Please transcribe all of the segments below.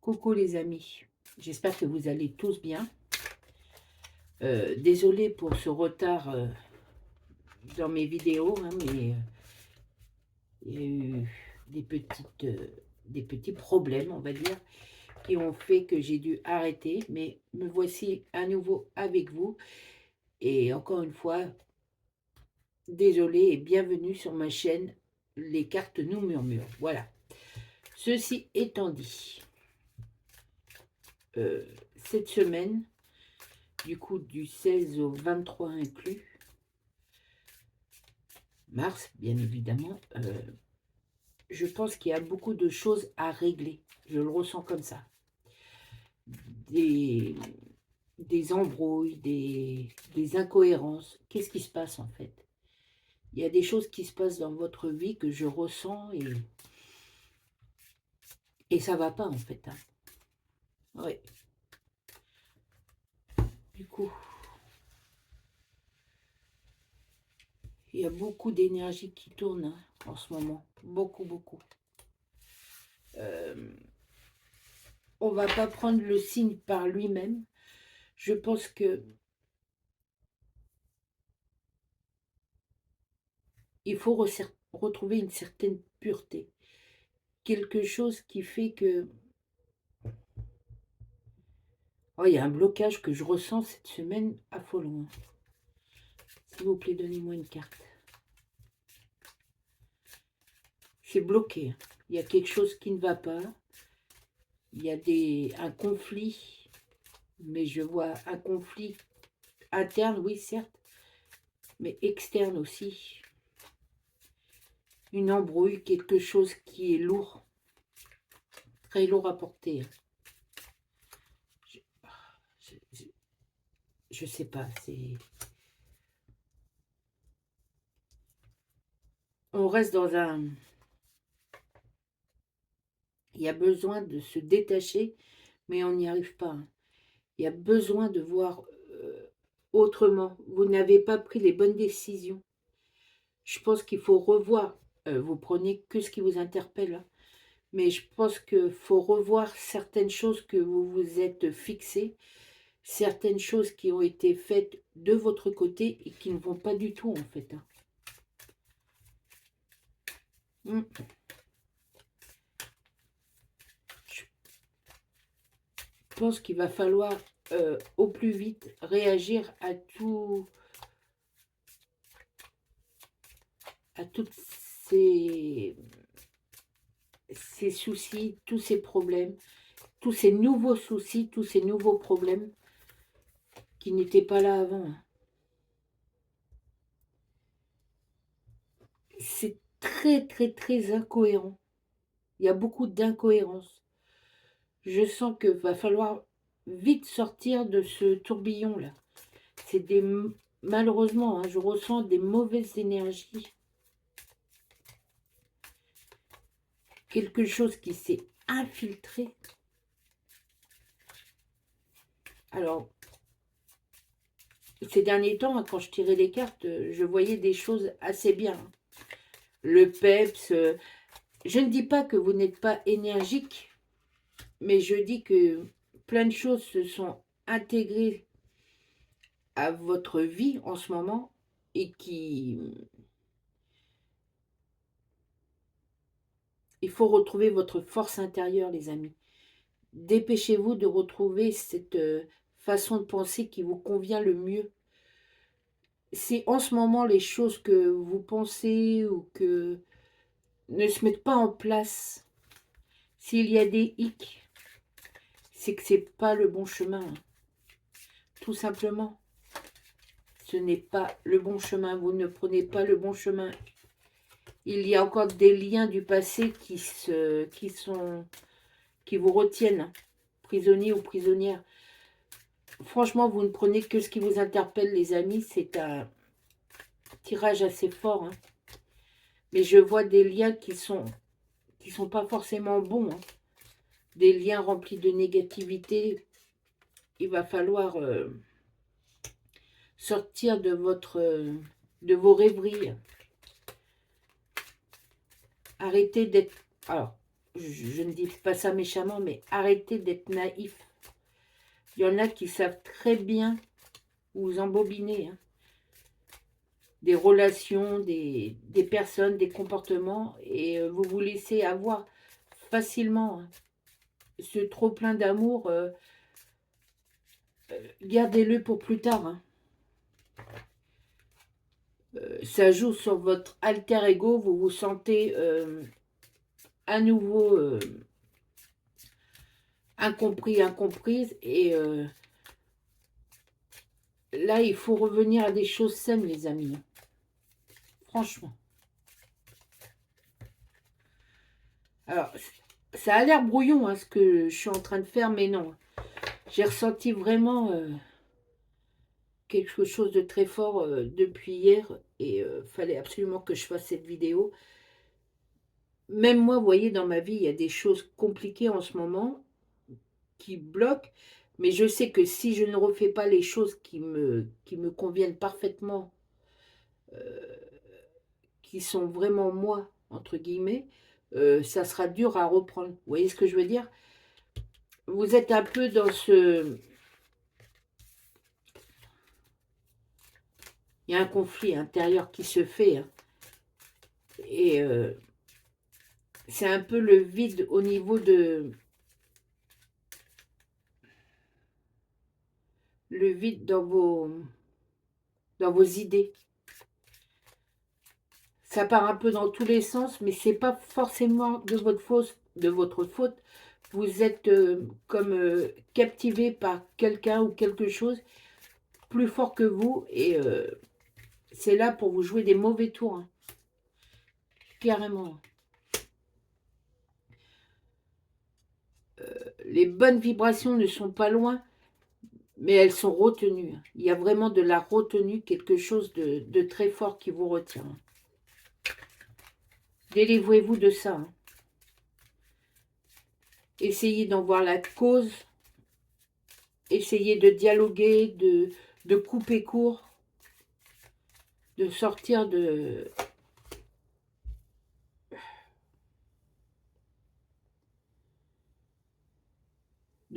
Coucou les amis, j'espère que vous allez tous bien. Désolée pour ce retard dans mes vidéos, hein, mais il y a eu des petits problèmes, on va dire, qui ont fait que j'ai dû arrêter. Mais me voici à nouveau avec vous. Et encore une fois, désolée et bienvenue sur ma chaîne Les cartes nous murmurent. Voilà. Ceci étant dit, cette semaine, du coup du 16 au 23 inclus, mars, bien évidemment, je pense qu'il y a beaucoup de choses à régler. Je le ressens comme ça. Des, des embrouilles, des incohérences. Qu'est-ce qui se passe en fait? Il y a des choses qui se passent dans votre vie que je ressens et ça va pas en fait. Hein. Ouais. Du coup, il y a beaucoup d'énergie qui tourne hein, en ce moment. Beaucoup, beaucoup. On va pas prendre le signe par lui-même. Je pense que il faut retrouver une certaine pureté. Quelque chose qui fait que... Oh, il y a un blocage que je ressens cette semaine affolant. S'il vous plaît, donnez-moi une carte. C'est bloqué. Il y a quelque chose qui ne va pas. Il y a un conflit. Mais je vois un conflit interne, oui, certes. Mais externe aussi. Une embrouille, quelque chose qui est lourd. Très lourd à porter. Je sais pas, c'est... On reste dans un... Il y a besoin de se détacher, mais on n'y arrive pas. Hein. Il y a besoin de voir autrement. Vous n'avez pas pris les bonnes décisions. Je pense qu'il faut revoir. Vous prenez que ce qui vous interpelle. Hein. Mais je pense qu'il faut revoir certaines choses que vous vous êtes fixées. Certaines choses qui ont été faites de votre côté et qui ne vont pas du tout en fait. Hein. Je pense qu'il va falloir au plus vite réagir à toutes ces soucis, tous ces problèmes, tous ces nouveaux soucis, tous ces nouveaux problèmes qui n'étaient pas là avant. Hein. C'est très, très, très incohérent. Il y a beaucoup d'incohérences. Je sens qu'il va falloir vite sortir de ce tourbillon-là. C'est malheureusement, hein, je ressens des mauvaises énergies. Quelque chose qui s'est infiltré. Alors, ces derniers temps, quand je tirais les cartes, je voyais des choses assez bien. Le peps, je ne dis pas que vous n'êtes pas énergique, mais je dis que plein de choses se sont intégrées à votre vie en ce moment et il faut retrouver votre force intérieure, les amis. Dépêchez-vous de retrouver cette façon de penser qui vous convient le mieux. C'est en ce moment les choses que vous pensez ou que ne se mettent pas en place. S'il y a des hicks, c'est que c'est pas le bon chemin. Hein. Tout simplement. Ce n'est pas le bon chemin. Vous ne prenez pas le bon chemin. Il y a encore des liens du passé qui vous retiennent, prisonniers ou prisonnières. Franchement, vous ne prenez que ce qui vous interpelle, les amis. C'est un tirage assez fort. Hein. Mais je vois des liens qui sont pas forcément bons. Hein. Des liens remplis de négativité. Il va falloir sortir de vos rêveries. Arrêtez d'être... Alors, je ne dis pas ça méchamment, mais arrêtez d'être naïf. Il y en a qui savent très bien vous embobiner, hein. Des relations, des personnes, des comportements, et vous vous laissez avoir facilement, hein. Ce trop plein d'amour, gardez-le pour plus tard, hein. Ça joue sur votre alter ego, vous vous sentez à nouveau incompris, incomprise, et là, il faut revenir à des choses saines, les amis, hein. Franchement. Alors, ça a l'air brouillon, hein, ce que je suis en train de faire, mais non. J'ai ressenti vraiment quelque chose de très fort depuis hier, et fallait absolument que je fasse cette vidéo. Même moi, vous voyez, dans ma vie, il y a des choses compliquées en ce moment qui bloquent, mais je sais que si je ne refais pas les choses qui me conviennent parfaitement, qui sont vraiment moi, entre guillemets, ça sera dur à reprendre. Vous voyez ce que je veux dire? Vous êtes un peu dans ce... Il y a un conflit intérieur qui se fait, hein, et c'est un peu le vide au niveau de... Le vide dans vos idées. Ça part un peu dans tous les sens, mais c'est pas forcément de votre faute, Vous êtes comme captivé par quelqu'un ou quelque chose plus fort que vous, et c'est là pour vous jouer des mauvais tours, hein. Carrément. Les bonnes vibrations ne sont pas loin, mais elles sont retenues. Il y a vraiment de la retenue, quelque chose de très fort qui vous retient. Délivrez-vous de ça, hein. Essayez d'en voir la cause. Essayez de dialoguer, de couper court, de sortir de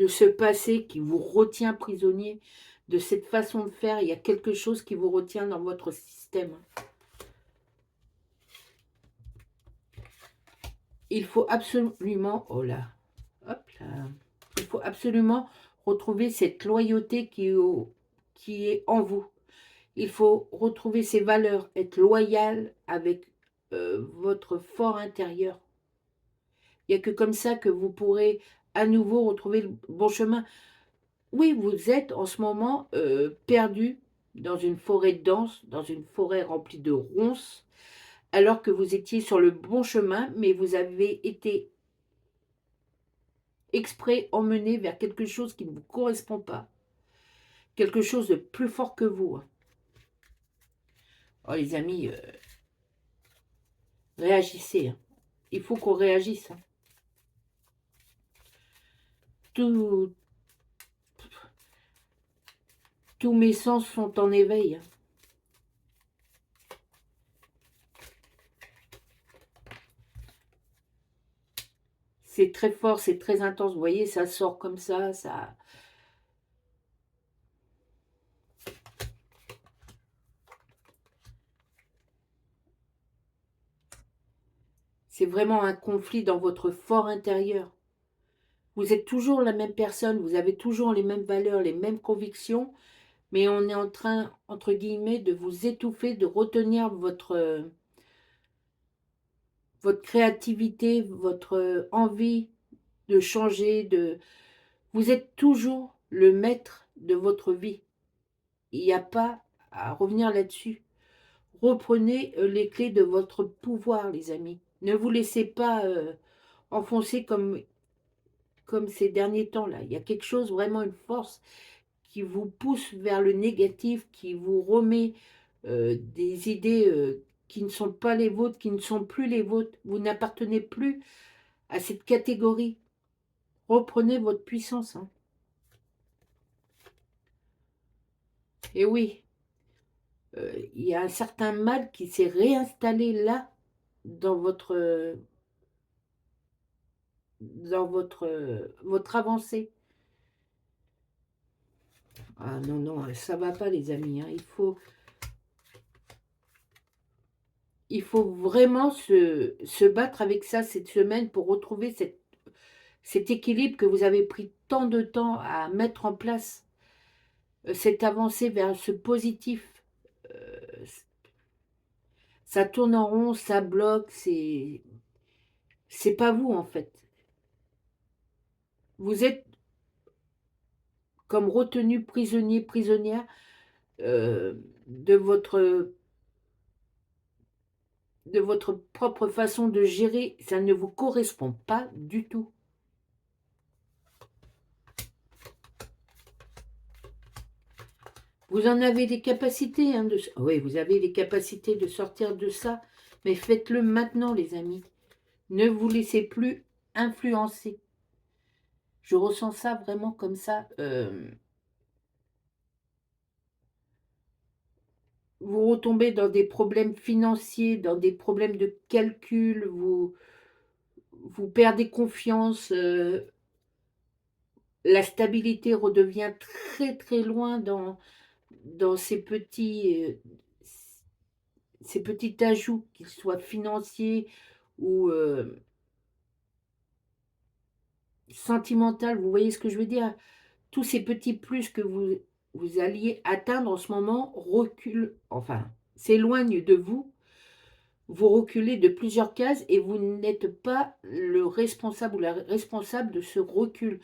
ce passé qui vous retient prisonnier, de cette façon de faire. Il y a quelque chose qui vous retient dans votre système. Il faut absolument, oh là, hop là, il faut absolument retrouver cette loyauté qui est en vous. Il faut retrouver ces valeurs, être loyal avec votre fort intérieur. Il n'y a que comme ça que vous pourrez à nouveau retrouver le bon chemin. Oui, vous êtes en ce moment perdu dans une forêt dense, dans une forêt remplie de ronces, alors que vous étiez sur le bon chemin, mais vous avez été exprès emmené vers quelque chose qui ne vous correspond pas, quelque chose de plus fort que vous. Oh les amis, réagissez, hein. Il faut qu'on réagisse, hein. Tous mes sens sont en éveil, hein. C'est très fort, c'est très intense. Vous voyez, ça sort comme ça. C'est vraiment un conflit dans votre fort intérieur. Vous êtes toujours la même personne, vous avez toujours les mêmes valeurs, les mêmes convictions, mais on est en train, entre guillemets, de vous étouffer, de retenir votre créativité, votre envie de changer. Vous êtes toujours le maître de votre vie. Il n'y a pas à revenir là-dessus. Reprenez les clés de votre pouvoir, les amis. Ne vous laissez pas enfoncer comme ces derniers temps-là. Il y a quelque chose, vraiment une force qui vous pousse vers le négatif, qui vous remet des idées qui ne sont pas les vôtres, qui ne sont plus les vôtres. Vous n'appartenez plus à cette catégorie. Reprenez votre puissance, hein. Et oui, il y a un certain mal qui s'est réinstallé là, dans votre dans votre avancée. Ah non, non, ça va pas les amis, hein. Il faut vraiment se battre avec ça cette semaine pour retrouver cet équilibre que vous avez pris tant de temps à mettre en place, cette avancée vers ce positif. Euh, Ça tourne en rond, ça bloque, c'est pas vous en fait. Vous êtes comme retenu prisonnier, prisonnière de votre propre façon de gérer. Ça ne vous correspond pas du tout. Vous en avez les capacités, hein, oui, vous avez les capacités de sortir de ça, mais faites-le maintenant, les amis. Ne vous laissez plus influencer. Je ressens ça vraiment comme ça. Vous retombez dans des problèmes financiers, dans des problèmes de calcul, vous perdez confiance, la stabilité redevient très très loin dans ces petits ajouts, qu'ils soient financiers ou sentimental, vous voyez ce que je veux dire? Tous ces petits plus que vous alliez atteindre en ce moment reculent, enfin, s'éloignent de vous. Vous reculez de plusieurs cases et vous n'êtes pas le responsable ou la responsable de ce recul.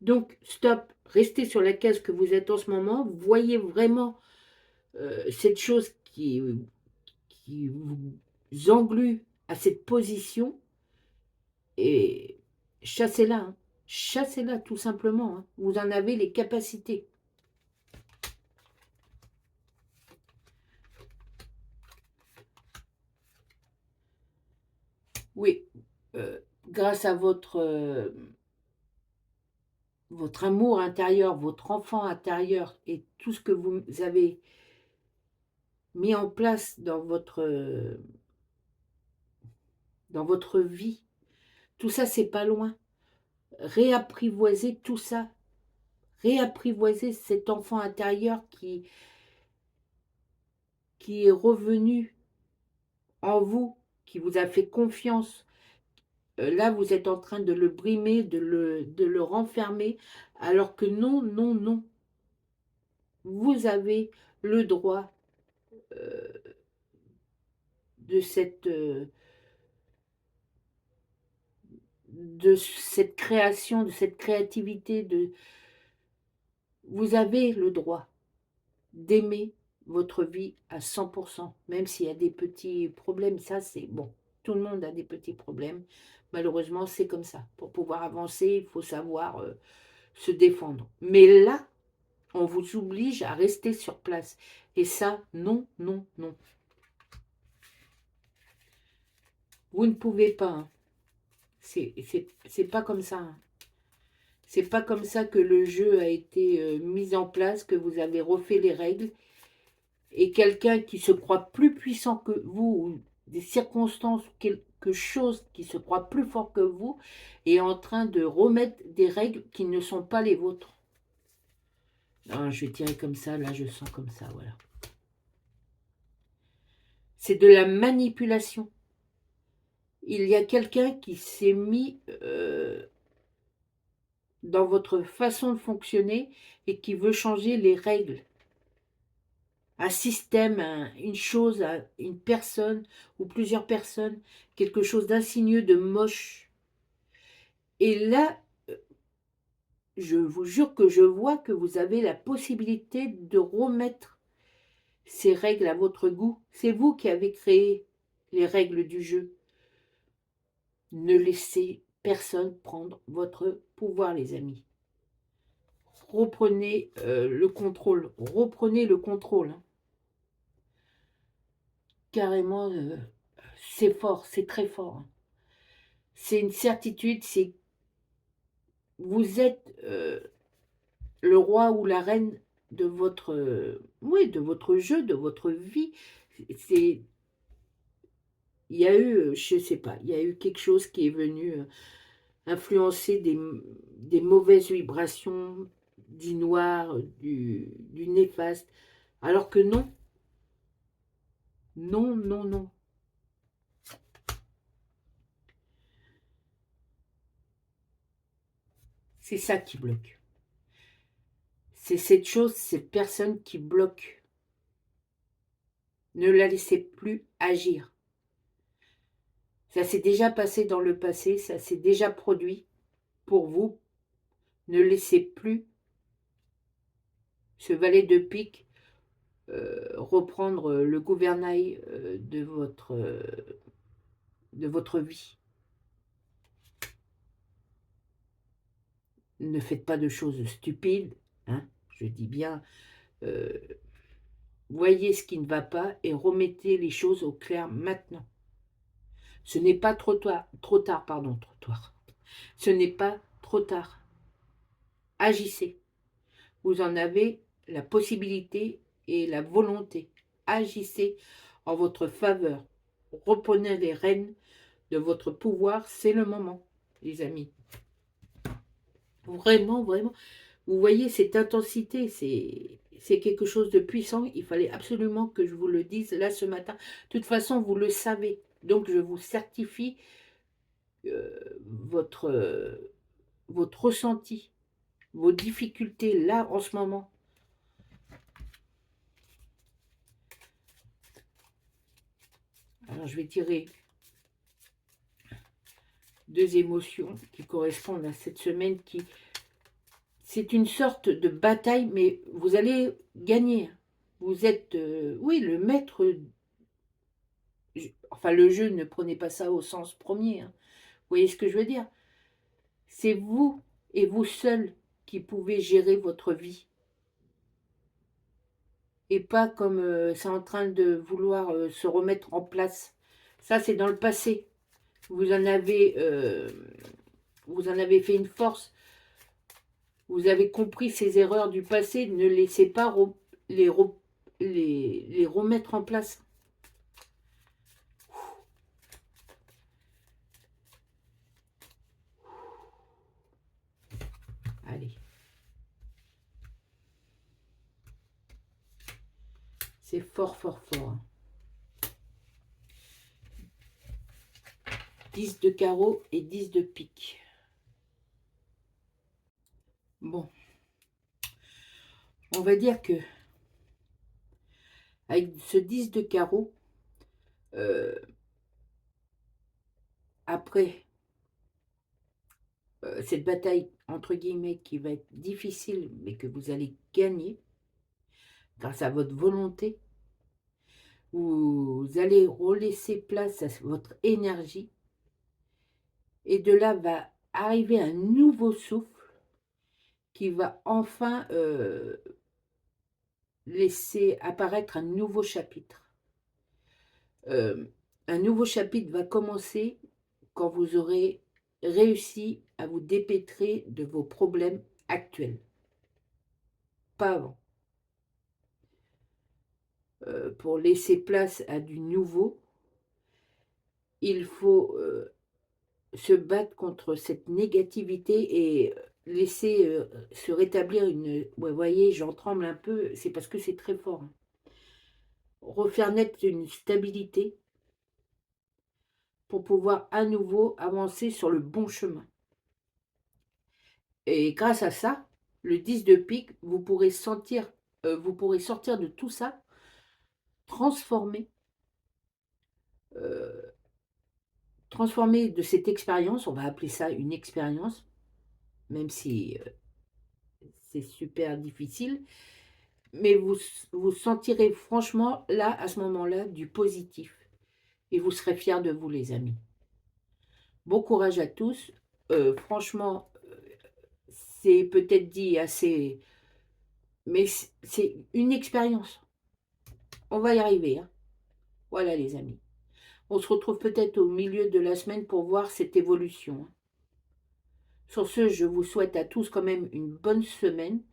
Donc, stop, restez sur la case que vous êtes en ce moment. Voyez vraiment cette chose qui vous englue à cette position et chassez-la, hein. Chassez-la tout simplement, hein. Vous en avez les capacités. Oui, euh, grâce à votre amour intérieur, votre enfant intérieur et tout ce que vous avez mis en place dans votre vie, tout ça, c'est pas loin. Réapprivoisez tout ça. Réapprivoisez cet enfant intérieur qui est revenu en vous, qui vous a fait confiance. Là, vous êtes en train de le brimer, de le renfermer, alors que non, non, non. Vous avez le droit euh, de cette création, de cette créativité. Vous avez le droit d'aimer votre vie à 100%, même s'il y a des petits problèmes. Ça, c'est bon. Tout le monde a des petits problèmes. Malheureusement, c'est comme ça. Pour pouvoir avancer, il faut savoir se défendre. Mais là, on vous oblige à rester sur place. Et ça, non, non, non. Vous ne pouvez pas, hein. C'est pas comme ça, hein. C'est pas comme ça que le jeu a été mis en place, que vous avez refait les règles. Et quelqu'un qui se croit plus puissant que vous, ou des circonstances, quelque chose qui se croit plus fort que vous, est en train de remettre des règles qui ne sont pas les vôtres. Non, je vais tirer comme ça, là je sens comme ça, voilà. C'est de la manipulation. Il y a quelqu'un qui s'est mis dans votre façon de fonctionner et qui veut changer les règles. Un système, une chose, une personne ou plusieurs personnes, quelque chose d'insidieux, de moche. Et là, je vous jure que je vois que vous avez la possibilité de remettre ces règles à votre goût. C'est vous qui avez créé les règles du jeu. Ne laissez personne prendre votre pouvoir, les amis. Reprenez le contrôle. Reprenez le contrôle, hein. Carrément, c'est fort, c'est très fort, hein. C'est une certitude, c'est vous êtes le roi ou la reine de votre, oui, de votre jeu, de votre vie. C'est, il y a eu, je sais pas, il y a eu quelque chose qui est venu, influencé des mauvaises vibrations, du noir, du néfaste. Alors que non, non, non, non. C'est ça qui bloque. C'est cette chose, cette personne qui bloque. Ne la laissez plus agir. Ça s'est déjà passé dans le passé, ça s'est déjà produit pour vous. Ne laissez plus ce valet de pique reprendre le gouvernail de votre vie. Ne faites pas de choses stupides, hein, je dis bien, voyez ce qui ne va pas et remettez les choses au clair maintenant. Ce n'est pas trop tard, pardon, trop tard. Ce n'est pas trop tard. Agissez. Vous en avez la possibilité et la volonté. Agissez en votre faveur. Reprenez les rênes de votre pouvoir, c'est le moment, les amis. Vraiment, vraiment. Vous voyez cette intensité, c'est quelque chose de puissant. Il fallait absolument que je vous le dise là ce matin. De toute façon, vous le savez. Donc, je vous certifie votre ressenti, vos difficultés là en ce moment. Alors, je vais tirer deux émotions qui correspondent à cette semaine qui... C'est une sorte de bataille, mais vous allez gagner. Vous êtes, oui, le maître. Enfin, le jeu, ne prenez pas ça au sens premier. Hein. Vous voyez ce que je veux dire? C'est vous et vous seul qui pouvez gérer votre vie. Et pas comme c'est en train de vouloir se remettre en place. Ça, c'est dans le passé. Vous en avez fait une force. Vous avez compris ces erreurs du passé. Ne laissez pas les remettre en place. Allez. C'est fort, fort, fort. 10 de carreau et 10 de pique. Bon. On va dire que avec ce 10 de carreau, après cette bataille, entre guillemets, qui va être difficile, mais que vous allez gagner, grâce à votre volonté, vous allez relaisser place à votre énergie, et de là va arriver un nouveau souffle qui va enfin laisser apparaître un nouveau chapitre. Un nouveau chapitre va commencer quand vous aurez réussi à vous dépêtrer de vos problèmes actuels. Pas avant. Pour laisser place à du nouveau, il faut se battre contre cette négativité et laisser se rétablir une... Ouais, vous voyez, j'en tremble un peu, c'est parce que c'est très fort. Hein. Refaire naître une stabilité pour pouvoir à nouveau avancer sur le bon chemin. Et grâce à ça, le 10 de pique, vous pourrez sortir de tout ça, transformer de cette expérience, on va appeler ça une expérience, même si c'est super difficile, mais vous sentirez franchement, là, à ce moment-là, du positif. Et vous serez fiers de vous, les amis. Bon courage à tous. Franchement, c'est peut-être dit assez... Mais c'est une expérience. On va y arriver. Hein. Voilà, les amis. On se retrouve peut-être au milieu de la semaine pour voir cette évolution. Hein. Sur ce, je vous souhaite à tous quand même une bonne semaine.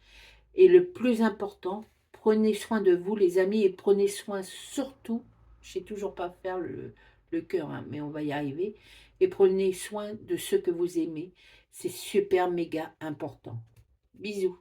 Et le plus important, prenez soin de vous, les amis, et prenez soin surtout, je ne sais toujours pas faire le cœur, hein, mais on va y arriver, et prenez soin de ceux que vous aimez. C'est super méga important. Bisous.